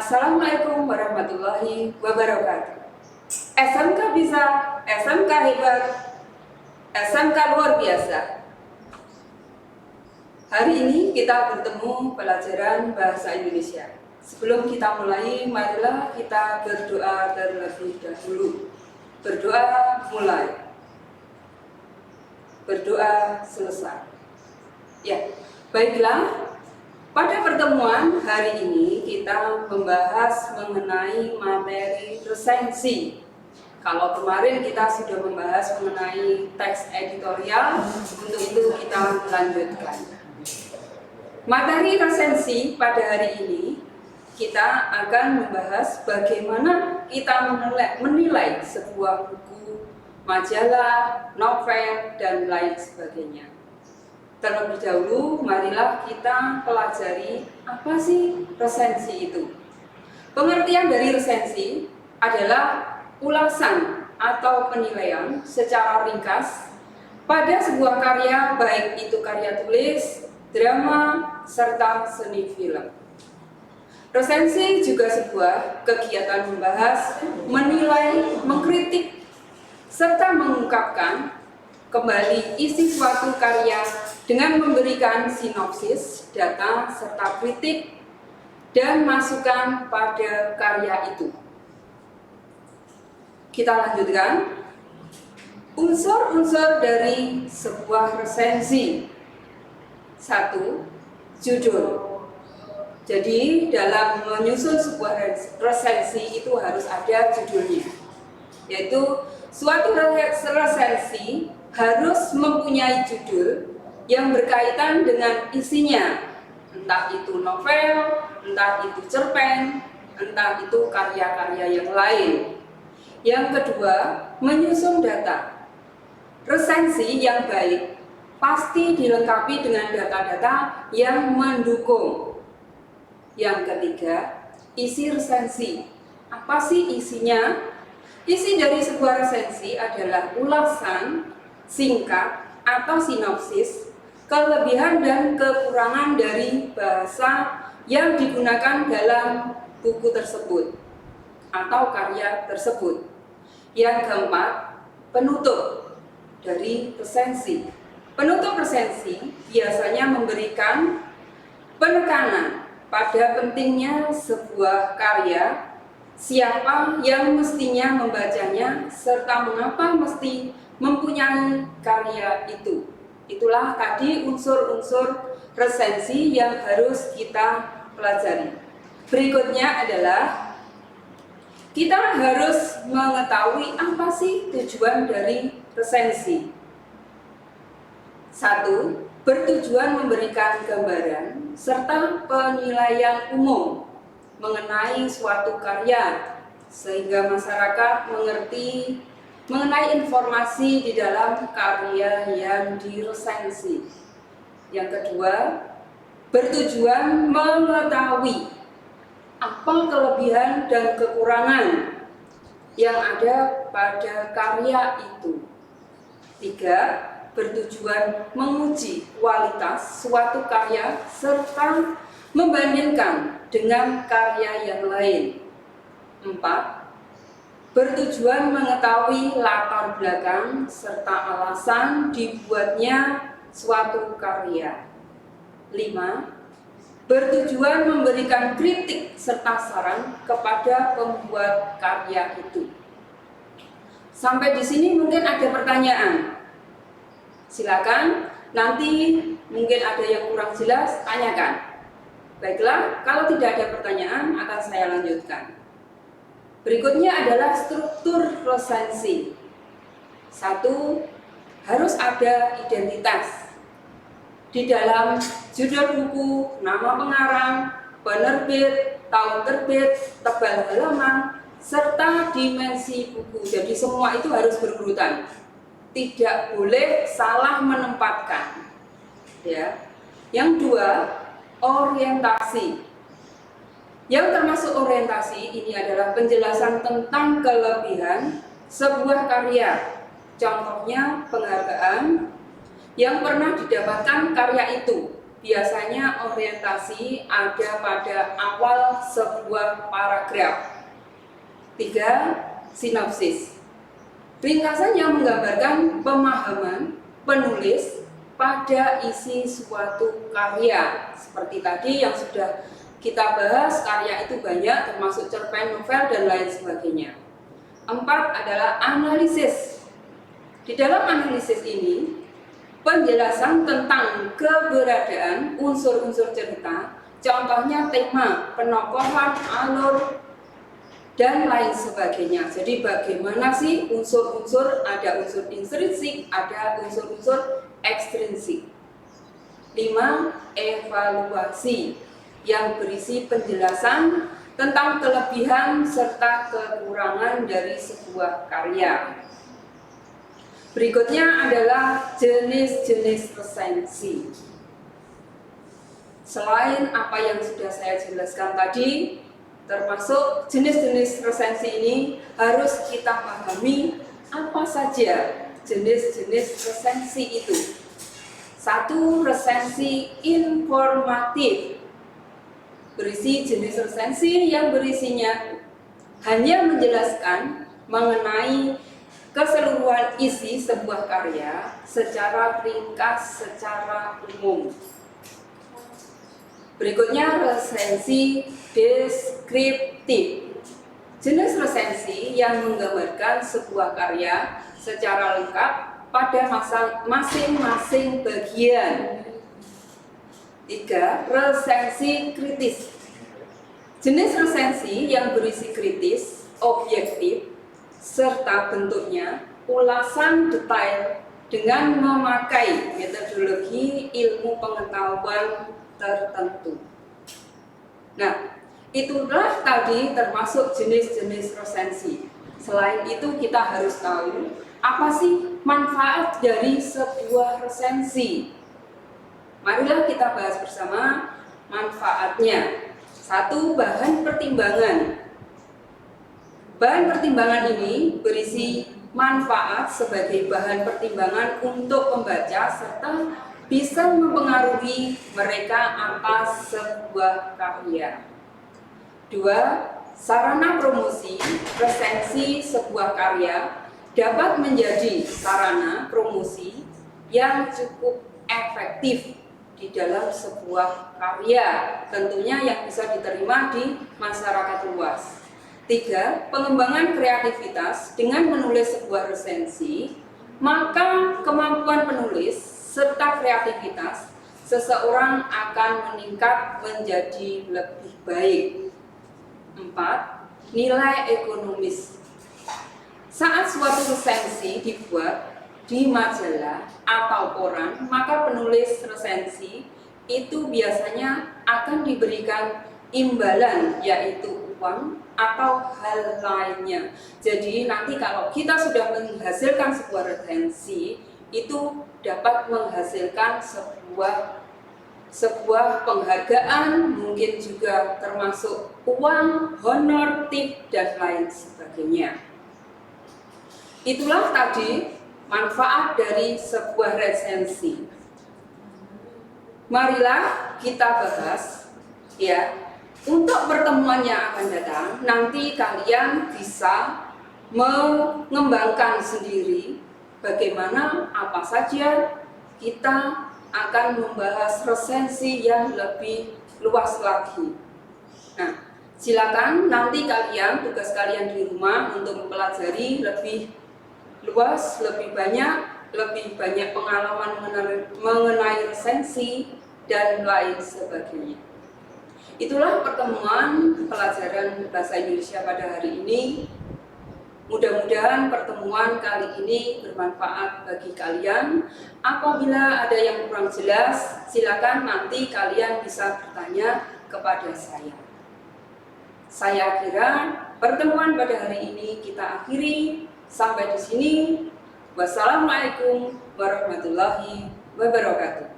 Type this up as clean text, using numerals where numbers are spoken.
Assalamualaikum warahmatullahi wabarakatuh. SMK bisa, SMK hebat, SMK luar biasa. Hari ini kita bertemu pelajaran bahasa Indonesia. Sebelum kita mulai, marilah kita berdoa terlebih dahulu. Berdoa mulai, berdoa selesai. Ya, baiklah. Pada pertemuan hari ini kita membahas mengenai materi resensi. Kalau kemarin kita sudah membahas mengenai teks editorial, untuk itu kita lanjutkan. Materi resensi pada hari ini kita akan membahas bagaimana kita menilai sebuah buku, majalah, novel, dan lain sebagainya. Terlebih dahulu, marilah kita pelajari apa sih resensi itu. Pengertian dari resensi adalah ulasan atau penilaian secara ringkas pada sebuah karya, baik itu karya tulis, drama, serta seni film. Resensi juga sebuah kegiatan membahas, menilai, mengkritik, serta mengungkapkan kembali isi suatu karya dengan memberikan sinopsis, data, serta kritik dan masukan pada karya itu. Kita lanjutkan. Unsur-unsur dari sebuah resensi. 1. Judul. Jadi dalam menyusun sebuah resensi itu harus ada judulnya, yaitu suatu resensi harus mempunyai judul yang berkaitan dengan isinya, entah itu novel, entah itu cerpen, entah itu karya-karya yang lain. Yang kedua, menyusun data. Resensi yang baik pasti dilengkapi dengan data-data yang mendukung. Yang ketiga, isi resensi. Apa sih isinya? Isi dari sebuah resensi adalah ulasan singkat atau sinopsis, kelebihan dan kekurangan dari bahasa yang digunakan dalam buku tersebut atau karya tersebut. Yang keempat, penutup dari resensi. Penutup resensi biasanya memberikan penekanan pada pentingnya sebuah karya, siapa yang mestinya membacanya, serta mengapa mesti mempunyai karya itu. Itulah tadi unsur-unsur resensi yang harus kita pelajari. Berikutnya adalah kita harus mengetahui apa sih tujuan dari resensi. 1. Bertujuan memberikan gambaran serta penilaian umum mengenai suatu karya sehingga masyarakat mengerti mengenai informasi di dalam karya yang diresensi. Yang kedua, bertujuan mengetahui apa kelebihan dan kekurangan yang ada pada karya itu. 3. Bertujuan menguji kualitas suatu karya serta membandingkan dengan karya yang lain. 4. Bertujuan mengetahui latar belakang serta alasan dibuatnya suatu karya. 5. Bertujuan memberikan kritik serta saran kepada pembuat karya itu. Sampai di sini mungkin ada pertanyaan. Silakan, nanti mungkin ada yang kurang jelas, tanyakan. Baiklah, kalau tidak ada pertanyaan akan saya lanjutkan. Berikutnya adalah struktur resensi. 1. Harus ada identitas. Di dalam judul buku, nama pengarang, penerbit, tahun terbit, tebal halaman, serta dimensi buku. Jadi semua itu harus berurutan. Tidak boleh salah menempatkan. Ya. Yang 2, orientasi. Yang termasuk orientasi ini adalah penjelasan tentang kelebihan sebuah karya. Contohnya penghargaan yang pernah didapatkan karya itu. biasanya orientasi ada pada awal sebuah paragraf. 3. Sinopsis. Ringkasannya menggambarkan pemahaman penulis pada isi suatu karya. Seperti tadi yang sudah kita bahas, karya itu banyak, termasuk cerpen, novel, dan lain sebagainya. 4 adalah analisis. Di dalam analisis ini, penjelasan tentang keberadaan unsur-unsur cerita, contohnya tema, penokohan, alur, dan lain sebagainya. Jadi bagaimana sih unsur-unsur, ada unsur intrinsik, ada unsur-unsur ekstrinsik. 5. Evaluasi, yang berisi penjelasan tentang kelebihan serta kekurangan dari sebuah karya. Berikutnya adalah jenis-jenis resensi. Selain apa yang sudah saya jelaskan tadi, termasuk jenis-jenis resensi ini harus kita pahami apa saja jenis-jenis resensi itu. 1. Resensi informatif. Berisi jenis resensi yang berisinya hanya menjelaskan mengenai keseluruhan isi sebuah karya secara ringkas, secara umum. Berikutnya resensi deskriptif. Jenis resensi yang menggambarkan sebuah karya secara lengkap pada masing-masing bagian. 3. Resensi kritis. Jenis resensi yang berisi kritis, objektif, serta bentuknya ulasan detail dengan memakai metodologi ilmu pengetahuan tertentu. Nah, itulah tadi termasuk jenis-jenis resensi. Selain itu kita harus tahu apa sih manfaat dari sebuah resensi. Marilah kita bahas bersama manfaatnya. 1. Bahan pertimbangan. Bahan pertimbangan ini berisi manfaat sebagai bahan pertimbangan untuk pembaca serta bisa mempengaruhi mereka atas sebuah karya. 2. Sarana promosi. Resensi sebuah karya dapat menjadi sarana promosi yang cukup efektif di dalam sebuah karya, tentunya yang bisa diterima di masyarakat luas. 3. Pengembangan kreativitas. Dengan menulis sebuah resensi, maka kemampuan penulis serta kreativitas seseorang akan meningkat menjadi lebih baik. 4. Nilai ekonomis. Saat suatu resensi dibuat di majalah atau koran, maka penulis resensi itu biasanya akan diberikan imbalan, yaitu uang atau hal lainnya. Jadi nanti kalau kita sudah menghasilkan sebuah resensi, itu dapat menghasilkan sebuah penghargaan, mungkin juga termasuk uang, honor, tip, dan lain sebagainya. Itulah tadi manfaat dari sebuah resensi. Marilah kita bahas ya. Untuk pertemuan yang akan datang, nanti kalian bisa mengembangkan sendiri bagaimana apa saja kita akan membahas resensi yang lebih luas lagi. Nah, silakan nanti kalian, tugas kalian di rumah untuk mempelajari lebih luas, lebih banyak pengalaman mengenai resensi dan lain sebagainya. Itulah pertemuan pelajaran bahasa Indonesia pada hari ini. Mudah-mudahan pertemuan kali ini bermanfaat bagi kalian. Apabila ada yang kurang jelas, silakan nanti kalian bisa bertanya kepada saya. Saya kira pertemuan pada hari ini kita akhiri sampai di sini. Wassalamualaikum warahmatullahi wabarakatuh.